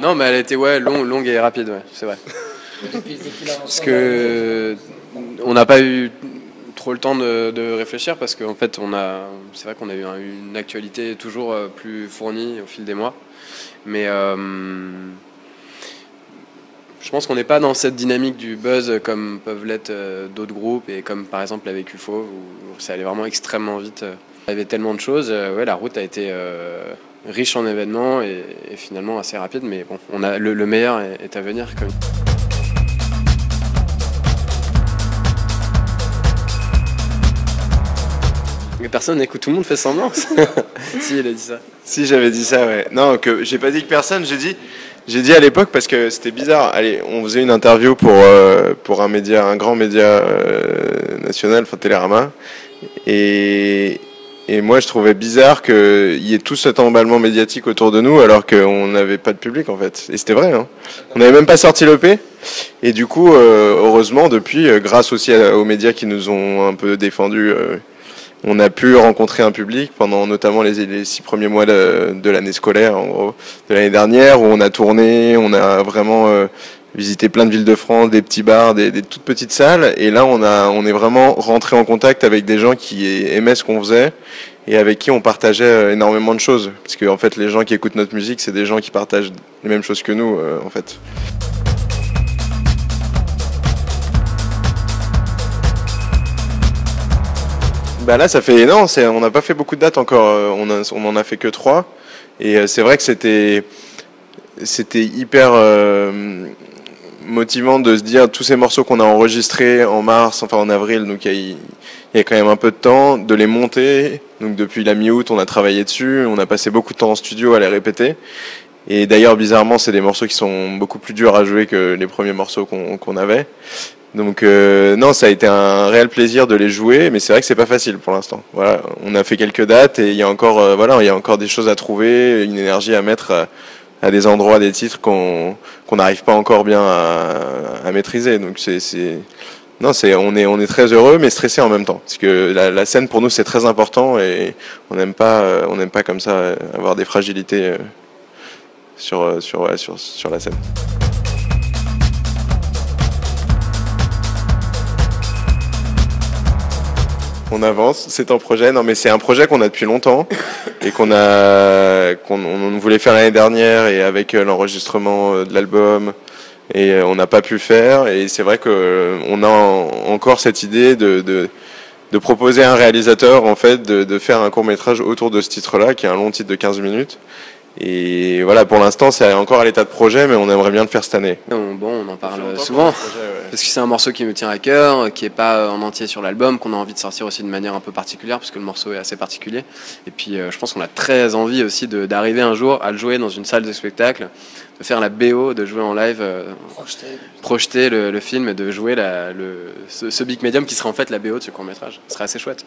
Non, mais elle a été longue et rapide, ouais, c'est vrai. Parce que on n'a pas eu trop le temps de réfléchir parce qu'en fait, c'est vrai qu'on a eu une actualité toujours plus fournie au fil des mois. Mais je pense qu'on n'est pas dans cette dynamique du buzz comme peuvent l'être d'autres groupes et comme par exemple avec UFO où ça allait vraiment extrêmement vite. Il y avait tellement de choses, la route a été riche en événements et finalement assez rapide, mais bon, le meilleur est à venir quand même. Mais personne n'écoute, tout le monde fait semblant. Si, il a dit ça. Si, j'avais dit ça, ouais. Non, que j'ai pas dit que personne, j'ai dit à l'époque parce que c'était bizarre. Allez, on faisait une interview pour un grand média national, enfin Télérama, et moi je trouvais bizarre qu'il y ait tout cet emballement médiatique autour de nous alors qu'on n'avait pas de public en fait. Et c'était vrai, hein. On n'avait même pas sorti l'EP. Et du coup, heureusement, depuis, grâce aussi aux médias qui nous ont un peu défendus, on a pu rencontrer un public pendant notamment les 6 premiers mois de l'année scolaire, en gros, de l'année dernière, où on a tourné, on a vraiment visité plein de villes de France, des petits bars, des toutes petites salles. Et là, on est vraiment rentré en contact avec des gens qui aimaient ce qu'on faisait et avec qui on partageait énormément de choses. Parce que en fait, les gens qui écoutent notre musique, c'est des gens qui partagent les mêmes choses que nous, en fait. Bah là, ça fait on n'a pas fait beaucoup de dates encore. On en a fait que 3. Et c'est vrai que c'était hyper motivant de se dire tous ces morceaux qu'on a enregistrés en mars, enfin en avril, donc il y a quand même un peu de temps, de les monter. Donc depuis la mi-août, on a travaillé dessus. On a passé beaucoup de temps en studio à les répéter. Et d'ailleurs, bizarrement, c'est des morceaux qui sont beaucoup plus durs à jouer que les premiers morceaux qu'on avait. Donc non, ça a été un réel plaisir de les jouer, mais c'est vrai que c'est pas facile pour l'instant. Voilà, on a fait quelques dates et il y a encore des choses à trouver, une énergie à mettre à des endroits, des titres qu'on n'arrive pas encore bien à maîtriser. Donc on est très heureux mais stressé en même temps, parce que la scène pour nous c'est très important et on n'aime pas comme ça avoir des fragilités sur la scène. On avance, c'est un projet. Non, mais c'est un projet qu'on a depuis longtemps et qu'on voulait faire l'année dernière et avec l'enregistrement de l'album et on n'a pas pu le faire. Et c'est vrai qu'on a encore cette idée de proposer à un réalisateur en fait de faire un court-métrage autour de ce titre-là, qui est un long titre de 15 minutes. Et voilà, pour l'instant, c'est encore à l'état de projet, mais on aimerait bien le faire cette année. On en parle souvent, parce que c'est un morceau qui me tient à cœur, qui n'est pas en entier sur l'album, qu'on a envie de sortir aussi de manière un peu particulière, parce que le morceau est assez particulier. Et puis, je pense qu'on a très envie aussi d'arriver un jour à le jouer dans une salle de spectacle, de faire la BO, de jouer en live, projeter le film et de jouer ce big medium qui serait en fait la BO de ce court-métrage. Ce serait assez chouette.